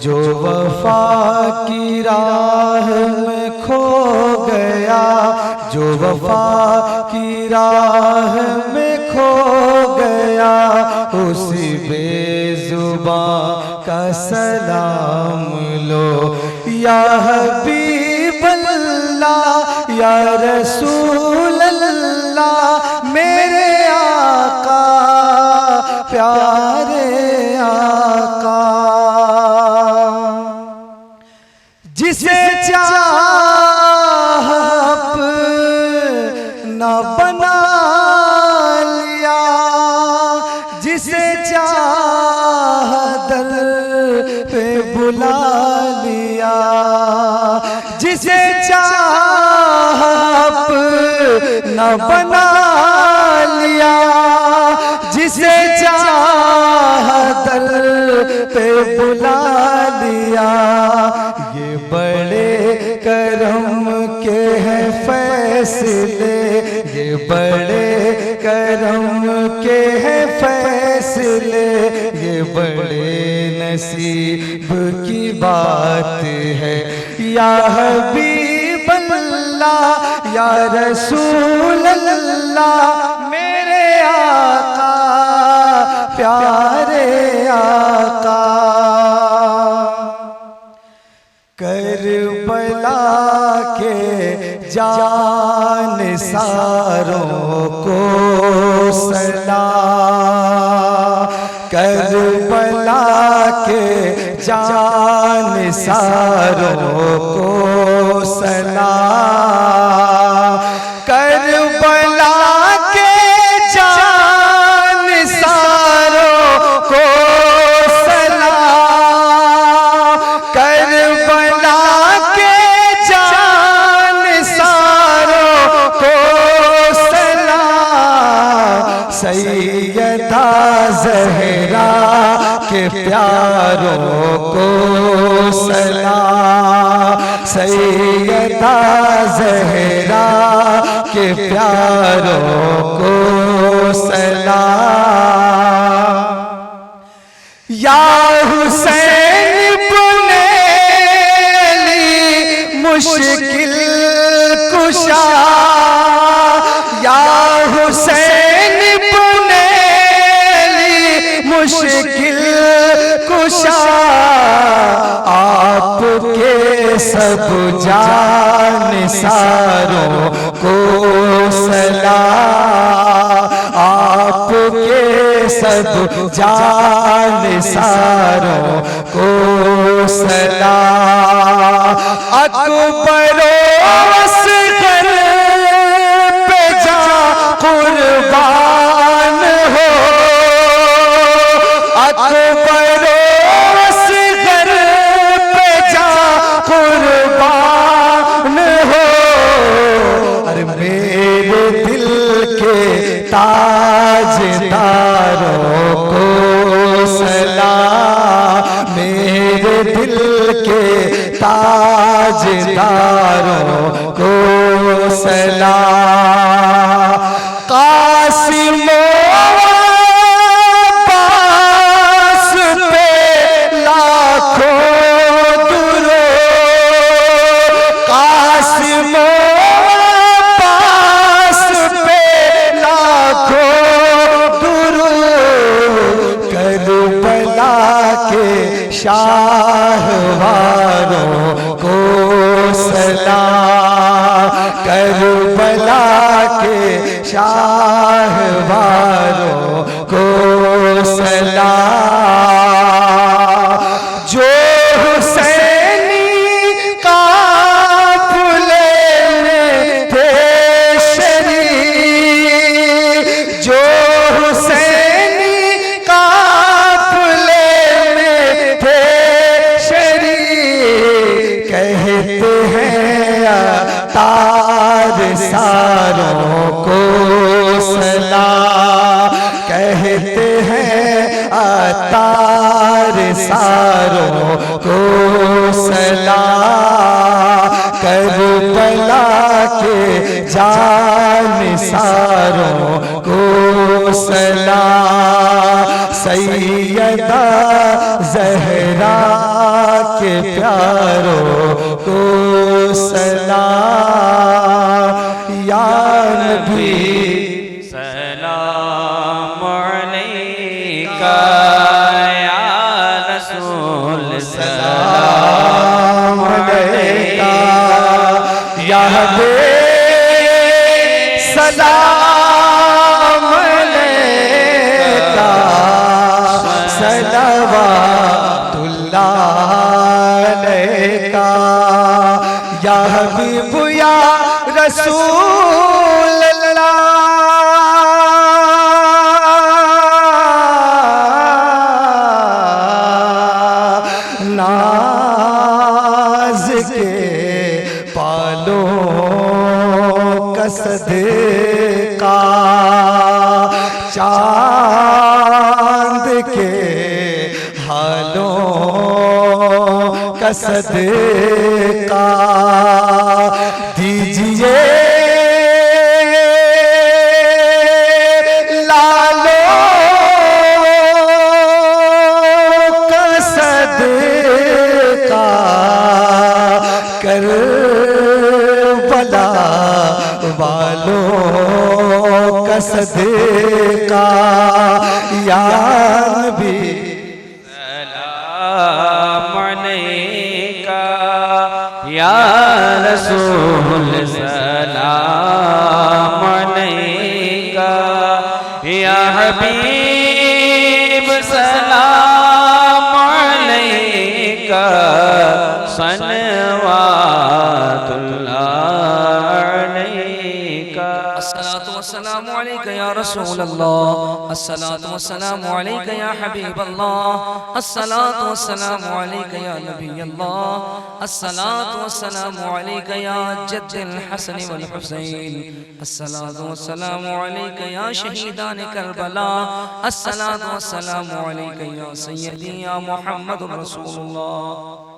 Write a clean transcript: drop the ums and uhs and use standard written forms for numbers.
जो वफा की राह में खो गया, जो वफा की राह में खो गया, उसी बेजुबां का सलाम लो। या हबीब अल्लाह या रसूल अल्लाह, मेरे आका प्यारे आका। जिसे चाह अपना बना लिया, जिसे चाह दर पे बुला लिया, जिसे चाह अपना बना लिया, जिसे चाह दर पे बुला लिया। ये बड़े करम के हैं फैसले, ये बड़े करम के हैं फैसले, ये बड़े नसीब की बात है। या हबीब अल्लाह या रसूल अल्लाह, मेरे आका प्यारे आका। करबला के जान सारों को सलाम, करबला के जान सारों को सलाम, करबला के जान सारों को सलाम, करबला के जान सारों को सलाम। सैयदा ज़हरा के प्यारों को सलाम, सैयदा ज़हरा के प्यारों को सलाम। या हुसैन इब्ने अली मुश्किल कुशा, या हुसैन इब्ने अली मुश्किल कुशा, आपके सब जान सारों को सलाम, आपके सब जान सारों को सलाम। अकबरो असगर पे जा कुर्बान हो, अकबरो असगर पे जा कुर्बान हो। अरे मेरे दिल के ताजदारों को सलाम, मेरे दिल के ताजदारों को सलाम। कासिमो अब्बास पे लाखों दुरूद, कासिमो अब्बास पे लाखों दुरूद। करबला के शाहवारों को सलाम, करबला के शाहवारों को सलाम। जो हुसैनी काफिले में थे शरीक, जो हुसैनी काफिले में थे शरीक, कहते हैं तार सारों को सलाम, कहते हैं तार सारों को सलाम। करबला के जान सारों को सलाम। सैयदा ज़हरा के प्यारों को सलाम या नबी सलाम अलैका या रसूल सलाम अलैका या हबीब सलाम अलैका सलवातुल्लाह अलैका या हबीब या रसूल अल्लाह नाज के पालों का सदका चांद के हालों का सदका दीजिए लालो का सदका करबला वालों का सदका या नबी सलाम अलैका या रसूल सलाम अलैका या हबीब सलाम अलैका सलवातुल्लाह अलैका। अस्सलातु वस्सलामु अलैका या रसूल अल्लाह, अस्सलातु वस्सलामु अलैका या हबीब अल्लाह, अस्सलातु वस्सलामु अलैका या नबी अल्लाह, अस्सलातु वस्सलामु अलैका या जद्दुल हसन वल हुसैन, अस्सलातु वस्सलामु अलैका या शहीदान करबला, अस्सलातु वस्सलामु अलैका या सय्यदी या मुहम्मदुर रसूलुल्लाह।